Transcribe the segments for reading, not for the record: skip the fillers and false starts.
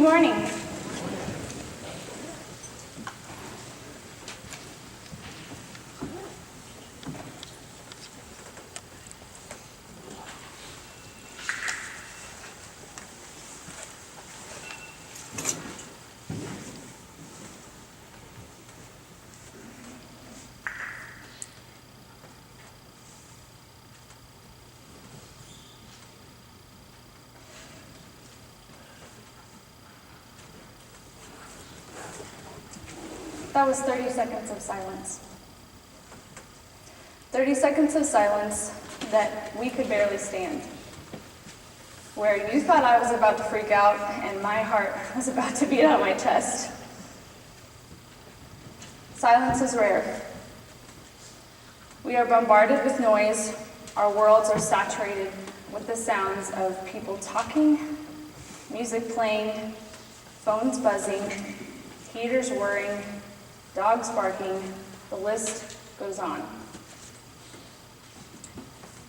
morning. That was 30 seconds of silence. 30 seconds of silence that we could barely stand. Where you thought I was about to freak out and my heart was about to beat out my chest. Silence is rare. We are bombarded with noise. Our worlds are saturated with the sounds of people talking, music playing, phones buzzing, heaters whirring, dogs barking, the list goes on.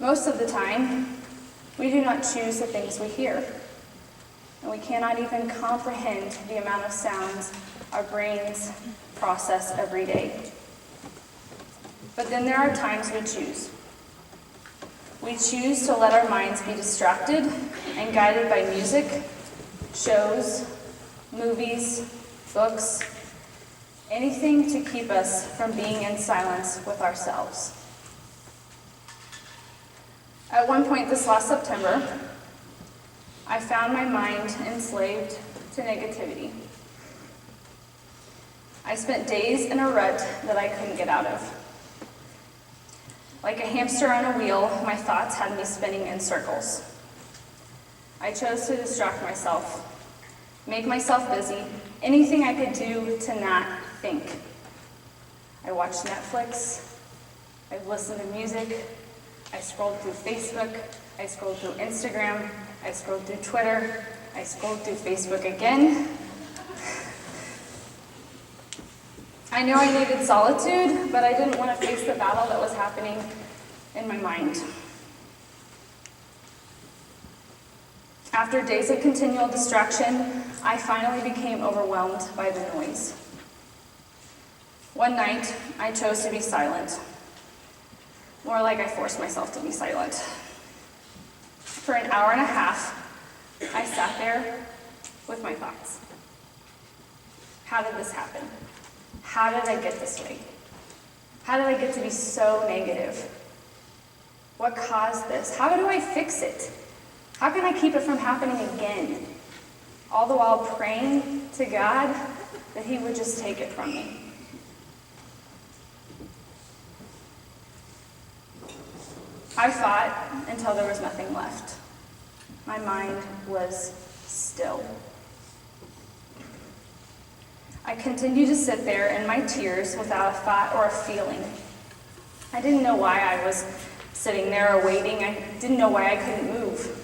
Most of the time, we do not choose the things we hear, and we cannot even comprehend the amount of sounds our brains process every day. But then there are times we choose. We choose to let our minds be distracted and guided by music, shows, movies, books, anything to keep us from being in silence with ourselves. At one point this last September, I found my mind enslaved to negativity. I spent days in a rut that I couldn't get out of. Like a hamster on a wheel, my thoughts had me spinning in circles. I chose to distract myself, make myself busy, anything I could do to not think. I watched Netflix, I listened to music, I scrolled through Facebook, I scrolled through Instagram, I scrolled through Twitter, I scrolled through Facebook again. I knew I needed solitude, but I didn't want to face the battle that was happening in my mind. After days of continual distraction, I finally became overwhelmed by the noise. One night, I chose to be silent. More like I forced myself to be silent. For an hour and a half, I sat there with my thoughts. How did this happen? How did I get this way? How did I get to be so negative? What caused this? How do I fix it? How can I keep it from happening again? All the while praying to God that He would just take it from me. I fought until there was nothing left. My mind was still. I continued to sit there in my tears without a thought or a feeling. I didn't know why I was sitting there or waiting. I didn't know why I couldn't move.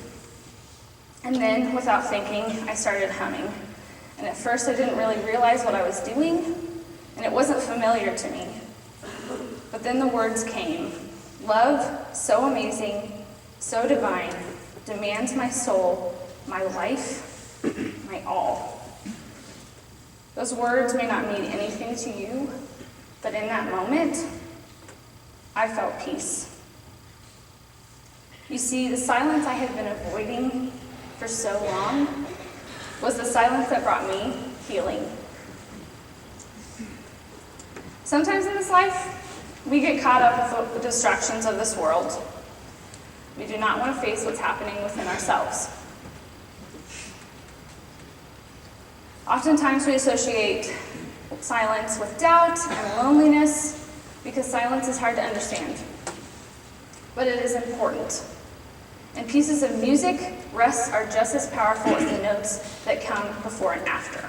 And then, without thinking, I started humming. And at first I didn't really realize what I was doing, and it wasn't familiar to me. But then the words came. Love, so amazing, so divine, demands my soul, my life, my all. Those words may not mean anything to you, but in that moment, I felt peace. You see, the silence I had been avoiding for so long was the silence that brought me healing. Sometimes in this life, we get caught up with the distractions of this world. We do not want to face what's happening within ourselves. Oftentimes we associate silence with doubt and loneliness because silence is hard to understand. But it is important. And pieces of music, rests are just as powerful as the notes that come before and after.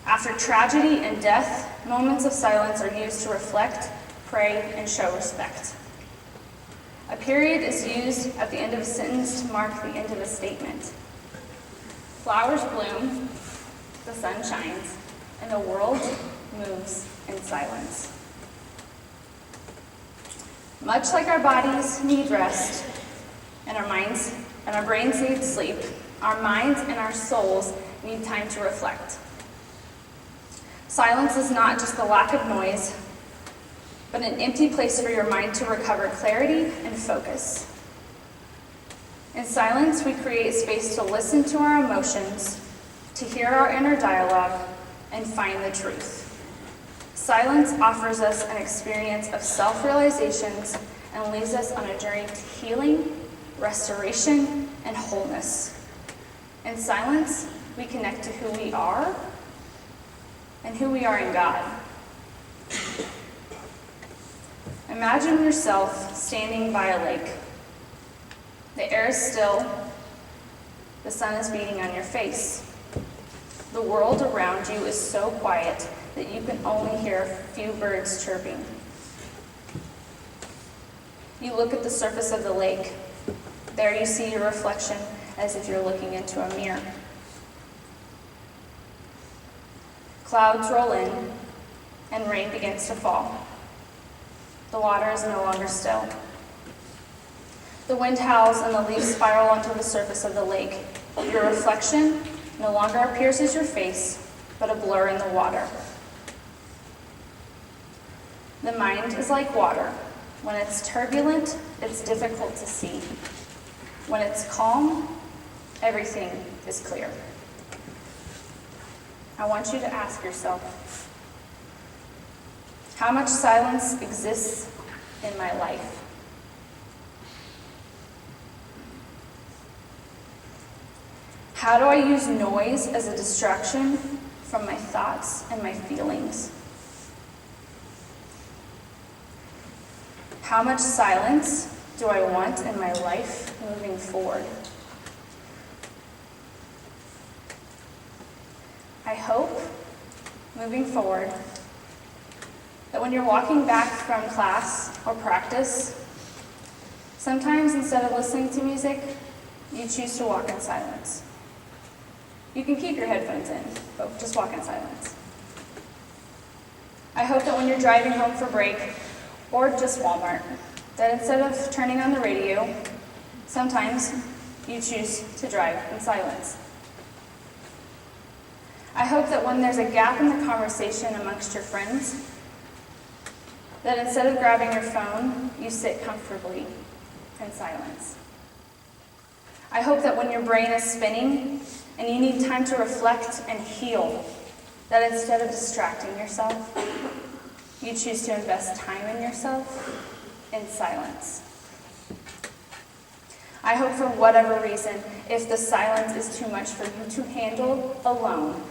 After tragedy and death, moments of silence are used to reflect, pray, and show respect. A period is used at the end of a sentence to mark the end of a statement. Flowers bloom, the sun shines, and the world moves in silence. Much like our bodies need rest, and our minds and our brains need sleep, our minds and our souls need time to reflect. Silence is not just the lack of noise, but an empty place for your mind to recover clarity and focus. In silence, we create space to listen to our emotions, to hear our inner dialogue, and find the truth. Silence offers us an experience of self-realizations and leads us on a journey to healing, restoration, and wholeness. In silence, we connect to who we are and who we are in God. Imagine yourself standing by a lake. The air is still, the sun is beating on your face. The world around you is so quiet that you can only hear a few birds chirping. You look at the surface of the lake. There you see your reflection as if you're looking into a mirror. Clouds roll in, and rain begins to fall. The water is no longer still. The wind howls and the leaves spiral onto the surface of the lake. Your reflection no longer appears as your face, but a blur in the water. The mind is like water. When it's turbulent, it's difficult to see. When it's calm, everything is clear. I want you to ask yourself, how much silence exists in my life? How do I use noise as a distraction from my thoughts and my feelings? How much silence do I want in my life moving forward? I hope, moving forward, that when you're walking back from class or practice, sometimes instead of listening to music, you choose to walk in silence. You can keep your headphones in, but just walk in silence. I hope that when you're driving home for break, or just Walmart, that instead of turning on the radio, sometimes you choose to drive in silence. I hope that when there's a gap in the conversation amongst your friends, that instead of grabbing your phone, you sit comfortably in silence. I hope that when your brain is spinning and you need time to reflect and heal, that instead of distracting yourself, you choose to invest time in yourself in silence. I hope for whatever reason, if the silence is too much for you to handle alone,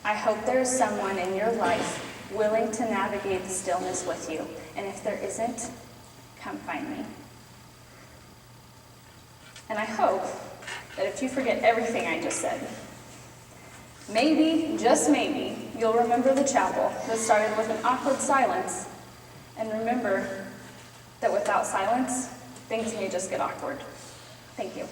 I hope there is someone in your life willing to navigate the stillness with you. And if there isn't, come find me. And I hope that if you forget everything I just said, maybe, just maybe, you'll remember the chapel that started with an awkward silence, and remember that without silence, things may just get awkward. Thank you.